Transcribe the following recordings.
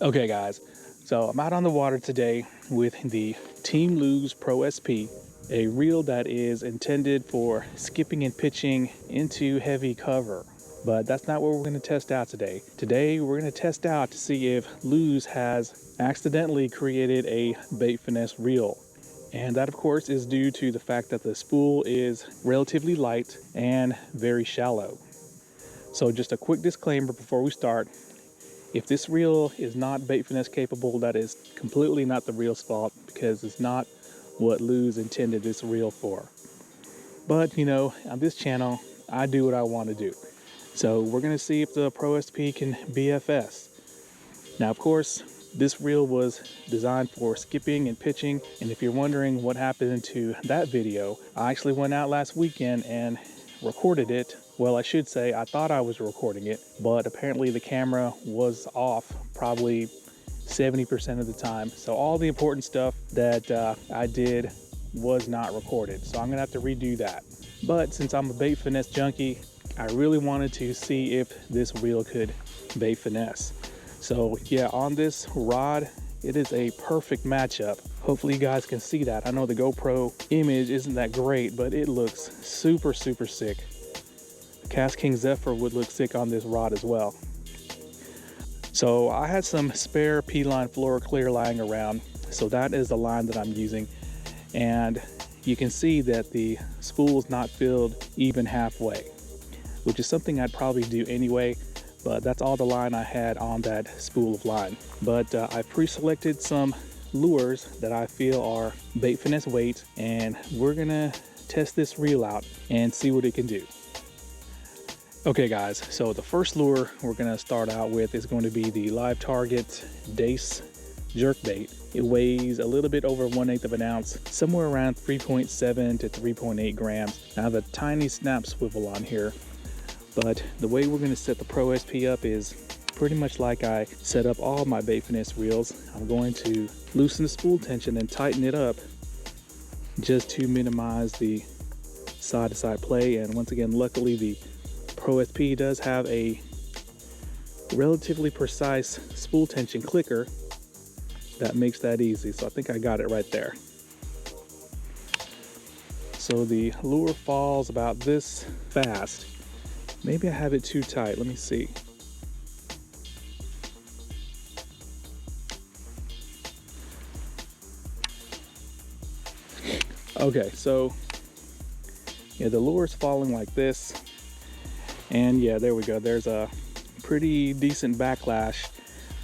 Okay guys, so I'm out on the water today with the Team LEW'S Pro SP, a reel that is intended for skipping and pitching into heavy cover. But that's not what we're going to test out today. Today we're going to test out to see if LEW'S has accidentally created a bait finesse reel. And that of course is due to the fact that the spool is relatively light and very shallow. So just a quick disclaimer before we start. If this reel is not bait finesse capable, that is completely not the reel's fault, because it's not what LEW'S intended this reel for. But you know, on this channel, I do what I want to do. So we're going to see if the Pro SP can BFS. Now of course, this reel was designed for skipping and pitching, and if you're wondering what happened to that video, I actually went out last weekend and recorded it. Well, I should say I thought I was recording it, but apparently the camera was off probably 70% of the time. So all the important stuff that I did was not recorded. So I'm gonna have to redo that. But since I'm a bait finesse junkie, I really wanted to see if this reel could bait finesse. So yeah, on this rod, it is a perfect matchup. Hopefully you guys can see that. I know the GoPro image isn't that great, but it looks super, super sick. The KASTKING Zephyr would look sick on this rod as well. So I had some spare P-line Fluoro Clear lying around. So that is the line that I'm using. And you can see that the spool is not filled even halfway, which is something I'd probably do anyway. But that's all the line I had on that spool of line. But I pre-selected some lures that I feel are bait finesse weight, and we're gonna test this reel out and see what it can do. Okay guys, so the first lure we're gonna start out with is going to be the Live Target Dace jerkbait. It weighs a little bit over 1/8 of an ounce, somewhere around 3.7 to 3.8 grams. I have a tiny snap swivel on here. But the way we're going to set the Pro SP up is pretty much like I set up all my bait finesse reels. I'm going to loosen the spool tension and tighten it up just to minimize the side-to-side play. And once again, luckily the Pro SP does have a relatively precise spool tension clicker that makes that easy. So I think I got it right there. So the lure falls about this fast. Maybe I have it too tight. Let me see. Okay, so yeah, the lure is falling like this. And yeah, there we go. There's a pretty decent backlash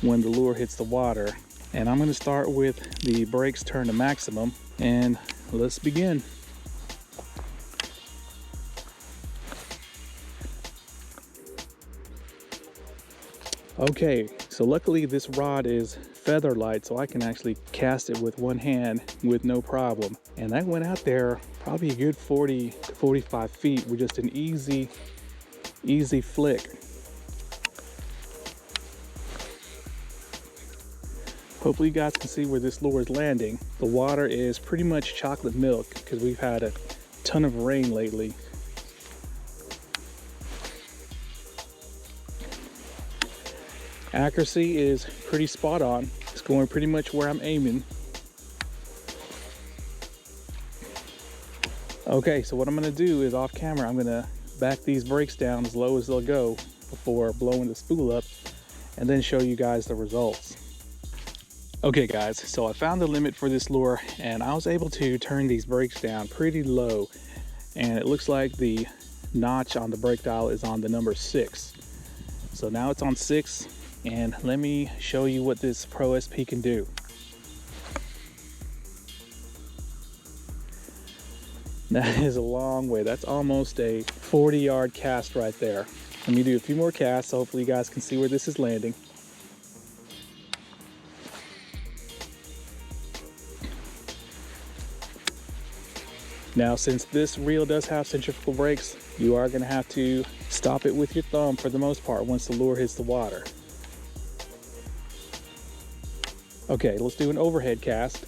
when the lure hits the water. And I'm going to start with the brakes turned to maximum. And let's begin. Okay, so luckily this rod is feather light, so I can actually cast it with one hand with no problem. And I went out there probably a good 40 to 45 feet with just an easy flick. Hopefully you guys can see where this lure is landing. The water is pretty much chocolate milk because we've had a ton of rain lately. Accuracy is pretty spot on. It's going pretty much where I'm aiming. Okay, so what I'm gonna do is off camera, I'm gonna back these brakes down as low as they'll go before blowing the spool up, and then show you guys the results. Okay guys, so I found the limit for this lure and I was able to turn these brakes down pretty low, and it looks like the notch on the brake dial is on the number 6. So now it's on 6. And let me show you what this Pro SP can do. That is a long way. That's almost a 40-yard cast right there. Let me do a few more casts. Hopefully you guys can see where this is landing. Now, since this reel does have centrifugal brakes, you are going to have to stop it with your thumb for the most part once the lure hits the water. Okay, let's do an overhead cast.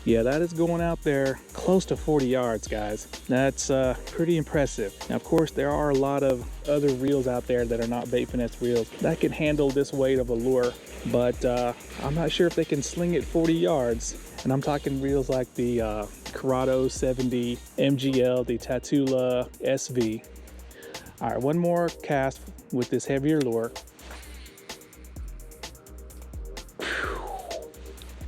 Yeah, that is going out there close to 40 yards, guys. That's pretty impressive. Now, of course, there are a lot of other reels out there that are not bait finesse reels that can handle this weight of a lure, but I'm not sure if they can sling it 40 yards. And I'm talking reels like the CURADO 70, MGL, the TATULA SV. All right, one more cast with this heavier lure.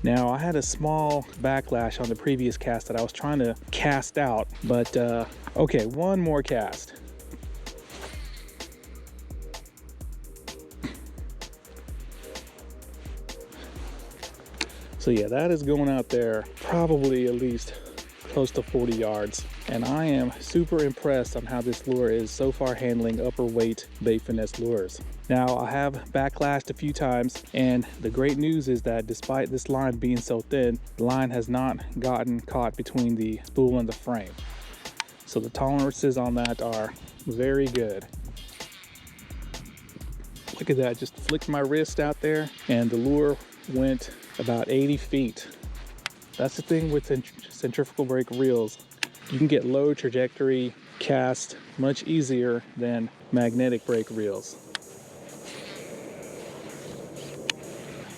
Now, I had a small backlash on the previous cast that I was trying to cast out, but okay, one more cast. So yeah, that is going out there probably at least close to 40 yards. And I am super impressed on how this lure is so far handling upper weight bait finesse lures. Now, I have backlashed a few times, and the great news is that despite this line being so thin, the line has not gotten caught between the spool and the frame. So the tolerances on that are very good. Look at that, just flicked my wrist out there and the lure went about 80 feet. That's the thing with centrifugal brake reels. You can get low trajectory cast much easier than magnetic brake reels.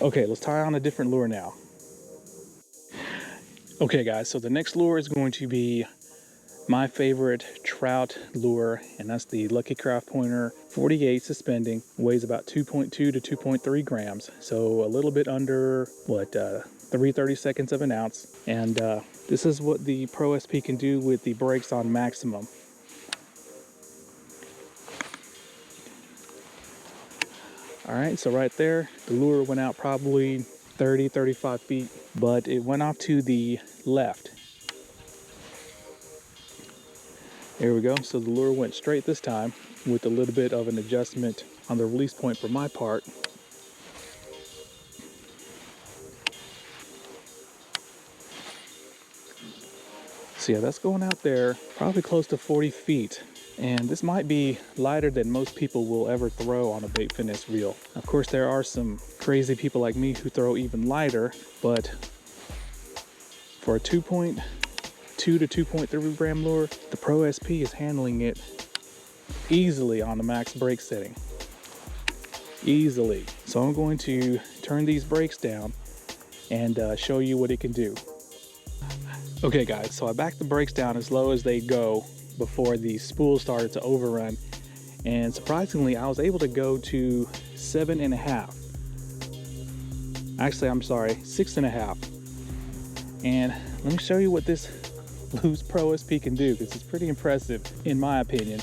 Okay, let's tie on a different lure now. Okay guys, so the next lure is going to be my favorite trout lure, and that's the Lucky Craft Pointer 48 suspending. Weighs about 2.2 to 2.3 grams, so a little bit under, what, 3/32 of an ounce. And this is what the Pro SP can do with the brakes on maximum. All right, so right there, the lure went out probably 30-35 feet, but it went off to the left. There we go. So the lure went straight this time with a little bit of an adjustment on the release point for my part. So yeah, that's going out there probably close to 40 feet. And this might be lighter than most people will ever throw on a bait finesse reel. Of course, there are some crazy people like me who throw even lighter, but for a 2.2 to 2.3 gram lure, the Pro SP is handling it easily on the max brake setting. Easily. So I'm going to turn these brakes down and show you what it can do. Okay guys, so I backed the brakes down as low as they go before the spool started to overrun, and surprisingly I was able to go to 7.5. Actually, I'm sorry, 6.5. And let me show you what this LEW'S Pro SP can do, because it's pretty impressive in my opinion.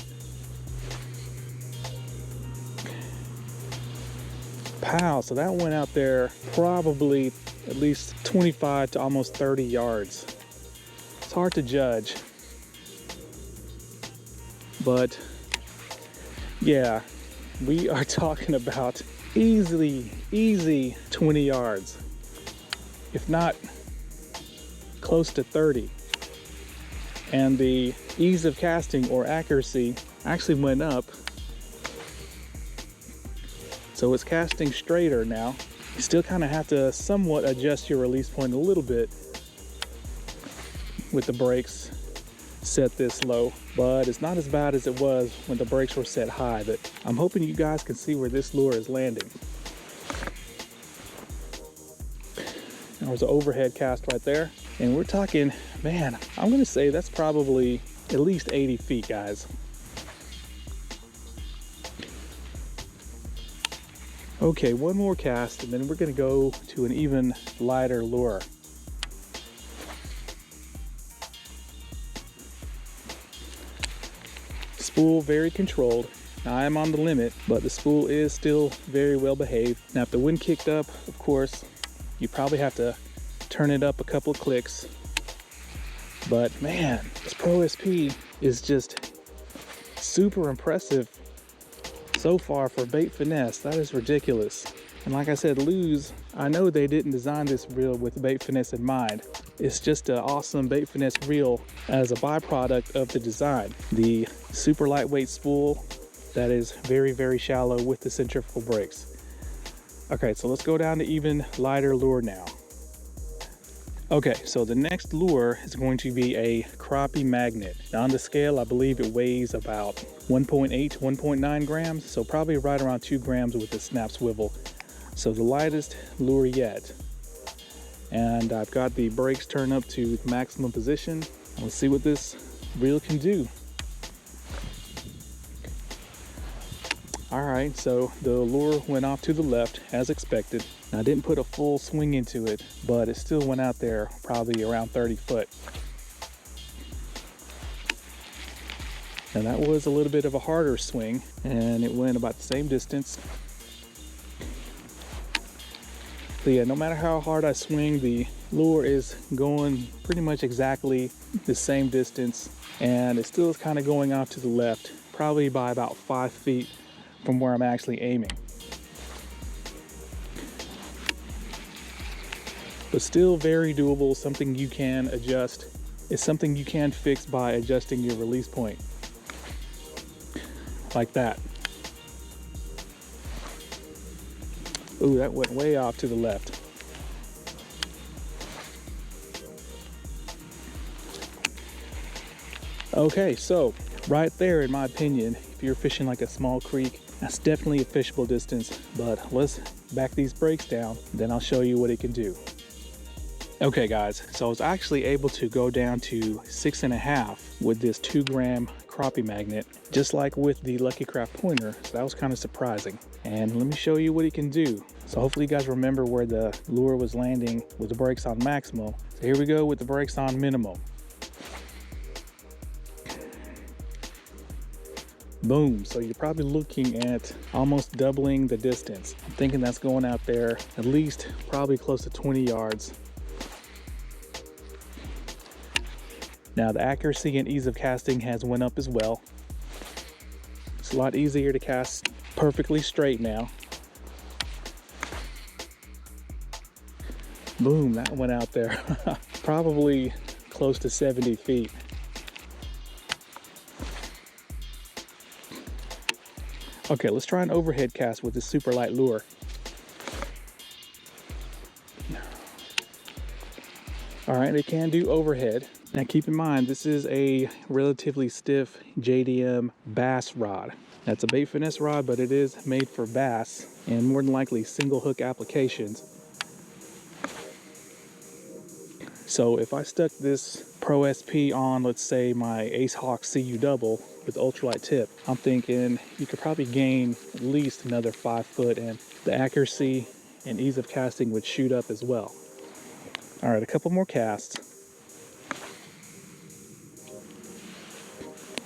Pow, so that went out there probably at least 25 to almost 30 yards. It's hard to judge, but yeah, we are talking about easy 20 yards, if not close to 30. And the ease of casting or accuracy actually went up. So it's casting straighter now. You still kind of have to somewhat adjust your release point a little bit with the brakes set this low, but it's not as bad as it was when the brakes were set high. But I'm hoping you guys can see where this lure is landing. There's an overhead cast right there, and we're talking, man, I'm gonna say that's probably at least 80 feet, guys. Okay, one more cast, and then we're gonna go to an even lighter lure. Spool very controlled. Now I am on the limit, but the spool is still very well behaved. Now if the wind kicked up, of course, you probably have to turn it up a couple of clicks. But man, this Pro SP is just super impressive so far for bait finesse. That is ridiculous. And like I said, LEW'S, I know they didn't design this reel with bait finesse in mind. It's just an awesome bait finesse reel as a byproduct of the design. The super lightweight spool that is very shallow with the centrifugal brakes. Okay, so let's go down to even lighter lure now. Okay, so the next lure is going to be a crappie magnet. Now on the scale, I believe it weighs about 1.8 to 1.9 grams, so probably right around 2 grams with the snap swivel. So the lightest lure yet. And I've got the brakes turned up to maximum position. Let's see what this reel can do. All right, so the lure went off to the left as expected. I didn't put a full swing into it, but it still went out there probably around 30 foot. And that was a little bit of a harder swing, and it went about the same distance. So yeah, no matter how hard I swing, the lure is going pretty much exactly the same distance, and it still is kind of going off to the left, probably by about 5 feet from where I'm actually aiming. But still very doable, something you can adjust. It's something you can fix by adjusting your release point. Like that. Ooh, that went way off to the left. Okay, so right there, in my opinion, if you're fishing like a small creek, that's definitely a fishable distance, but let's back these brakes down, then I'll show you what it can do. Okay guys, so I was actually able to go down to 6.5 with this 2 gram crappie magnet, just like with the Lucky Craft pointer, so that was kind of surprising. And let me show you what it can do. So hopefully you guys remember where the lure was landing with the brakes on maximal. So here we go with the brakes on minimal. Boom, so you're probably looking at almost doubling the distance. I'm thinking that's going out there at least probably close to 20 yards. Now the accuracy and ease of casting has went up as well. It's a lot easier to cast perfectly straight now. Boom, that went out there. Probably close to 70 feet. Okay, let's try an overhead cast with this super light lure. All right, it can do overhead. Now keep in mind, this is a relatively stiff JDM bass rod. That's a bait finesse rod, but it is made for bass and more than likely single hook applications. So if I stuck this Pro SP on, let's say my Ace Hawk CU double with ultralight tip, I'm thinking you could probably gain at least another 5 foot, and the accuracy and ease of casting would shoot up as well. All right, a couple more casts.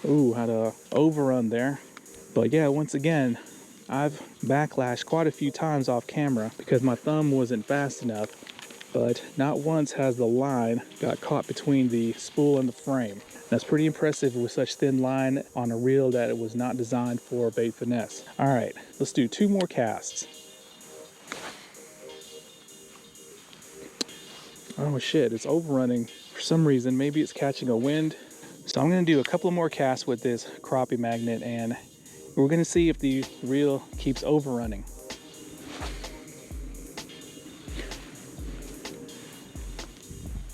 Ooh, had a overrun there. But yeah, once again, I've backlashed quite a few times off camera because my thumb wasn't fast enough, but not once has the line got caught between the spool and the frame. That's pretty impressive with such thin line on a reel that it was not designed for bait finesse. All right, let's do 2 more casts. Oh shit, it's overrunning for some reason. Maybe it's catching a wind. So I'm gonna do a couple more casts with this crappie magnet, and we're gonna see if the reel keeps overrunning.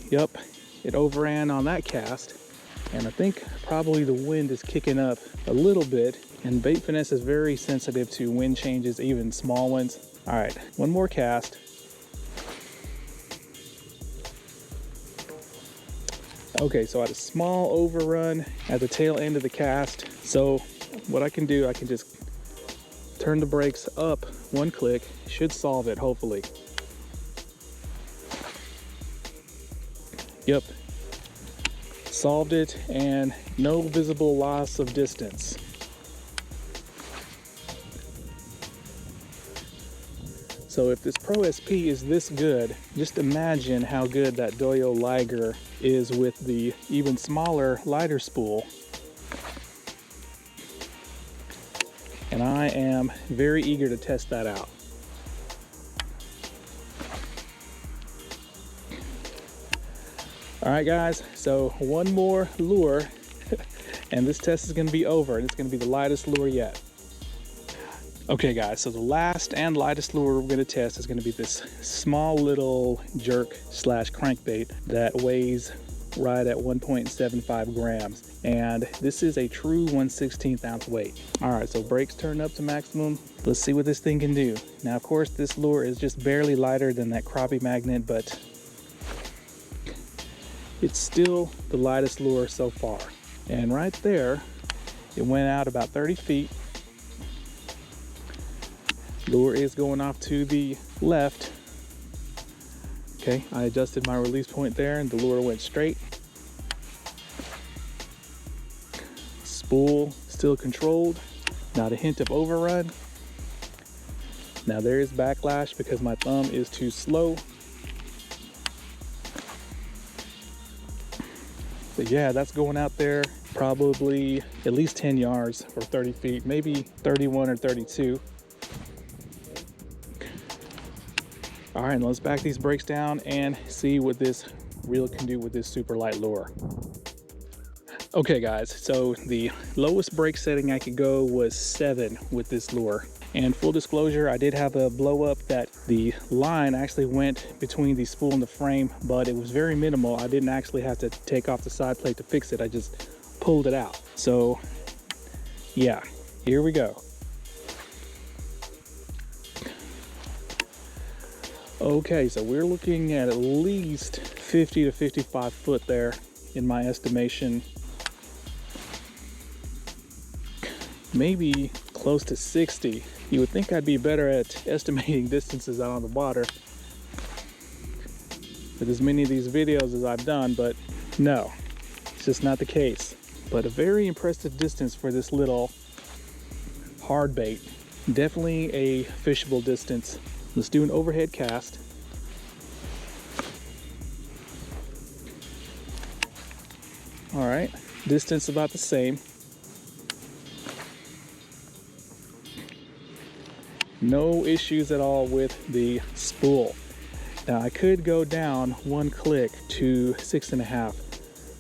Yep, it overran on that cast, and I think probably the wind is kicking up a little bit, and bait finesse is very sensitive to wind changes, even small ones. All right, 1 more cast. Okay, so I had a small overrun at the tail end of the cast. So what I can do, I can just turn the brakes up 1 click, should solve it hopefully. Yep, solved it, and no visible loss of distance. So if this Pro SP is this good, just imagine how good that Doyo Liger is with the even smaller, lighter spool. And I am very eager to test that out. All right guys, so 1 more lure and this test is gonna be over, and it's gonna be the lightest lure yet. Okay guys, so the last and lightest lure we're going to test is going to be this small little jerk slash crankbait that weighs right at 1.75 grams. And this is a true 1/16 ounce weight. All right, so brakes turned up to maximum. Let's see what this thing can do. Now, of course, this lure is just barely lighter than that crappie magnet, but it's still the lightest lure so far. And right there, it went out about 30 feet. Lure is going off to the left. Okay, I adjusted my release point there and the lure went straight. Spool still controlled, not a hint of overrun. Now there is backlash because my thumb is too slow. But yeah, that's going out there probably at least 10 yards or 30 feet, maybe 31 or 32. All right, let's back these brakes down and see what this reel can do with this super light lure. Okay guys, so the lowest brake setting I could go was 7 with this lure. And full disclosure, I did have a blow up that the line actually went between the spool and the frame, but it was very minimal. I didn't actually have to take off the side plate to fix it. I just pulled it out. So yeah, here we go. Okay, so we're looking at least 50 to 55 foot there in my estimation. Maybe close to 60. You would think I'd be better at estimating distances out on the water with as many of these videos as I've done, but no, it's just not the case. But a very impressive distance for this little hard bait. Definitely a fishable distance. Let's do an overhead cast. All right, distance about the same. No issues at all with the spool. Now I could go down 1 click to 6.5,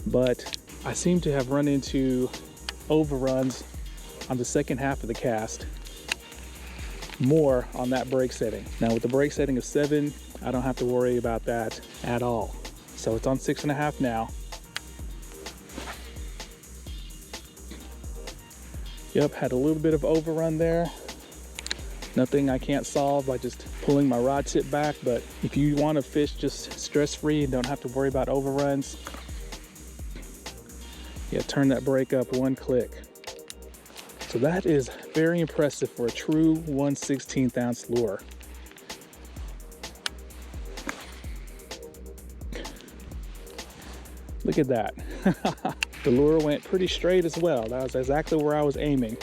but I seem to have run into overruns on the second half of the cast, more on that brake setting. Now with the brake setting of 7, I don't have to worry about that at all. So it's on 6.5 now. Yep, had a little bit of overrun there. Nothing I can't solve by just pulling my rod tip back, but if you want to fish just stress-free and don't have to worry about overruns, yeah, turn that brake up 1 click. So that is very impressive for a true 1/16 ounce lure. Look at that. The lure went pretty straight as well. That was exactly where I was aiming.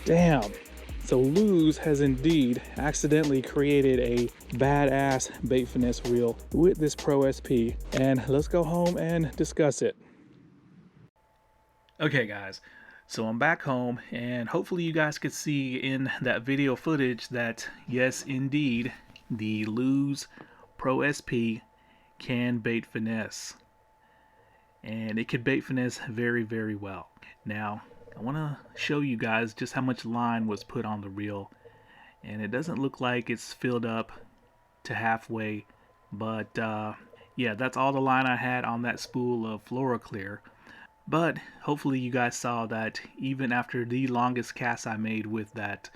Damn. So LEW'S has indeed accidentally created a badass bait finesse reel with this Pro SP, and let's go home and discuss it. Okay guys, so I'm back home, and hopefully you guys could see in that video footage that yes indeed, the LEW'S Pro SP can bait finesse, and it can bait finesse very, very well. Now I want to show you guys just how much line was put on the reel, and it doesn't look like it's filled up to halfway, but yeah, that's all the line I had on that spool of FluoroClear. But hopefully you guys saw that even after the longest cast I made with that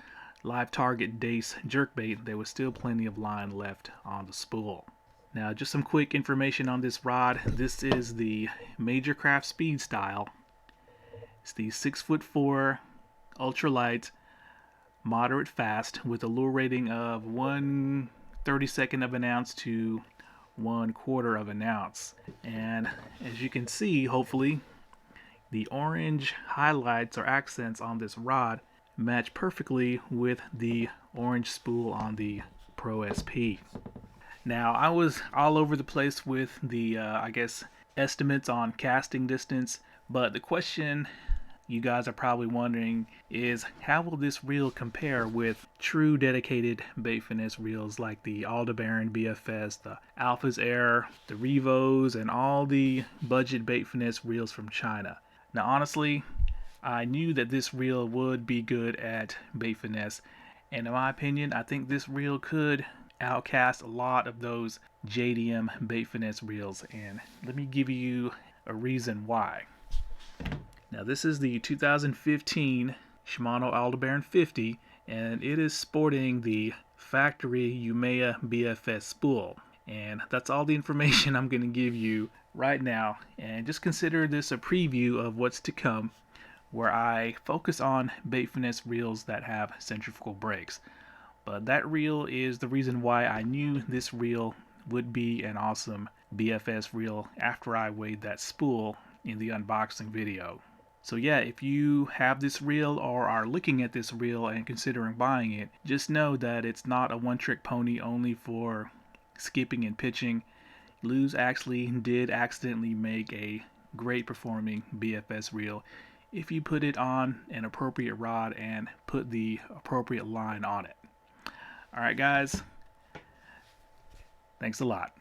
live target Dace jerkbait, there was still plenty of line left on the spool. Now just some quick information on this rod. This is the Major Craft Speed style. It's the 6'4" ultralight, moderate fast with a lure rating of 1/32 of an ounce to 1/4 of an ounce. And as you can see, hopefully, the orange highlights or accents on this rod match perfectly with the orange spool on the Pro SP. Now I was all over the place with the I guess estimates on casting distance, but the question you guys are probably wondering is, how will this reel compare with true dedicated bait finesse reels like the ALDEBARAN BFS, the Alpha's Air, the REVOs, and all the budget bait finesse reels from China? Now honestly, I knew that this reel would be good at bait finesse, and in my opinion, I think this reel could outcast a lot of those JDM bait finesse reels, and let me give you a reason why. Now this is the 2015 Shimano ALDEBARAN 50, and it is sporting the factory Umea BFS spool. And that's all the information I'm going to give you right now, and just consider this a preview of what's to come, where I focus on bait finesse reels that have centrifugal brakes. But that reel is the reason why I knew this reel would be an awesome BFS reel after I weighed that spool in the unboxing video. So yeah, if you have this reel or are looking at this reel and considering buying it, just know that it's not a one-trick pony only for skipping and pitching. LEW'S actually did accidentally make a great performing BFS reel if you put it on an appropriate rod and put the appropriate line on it. Alright guys, thanks a lot.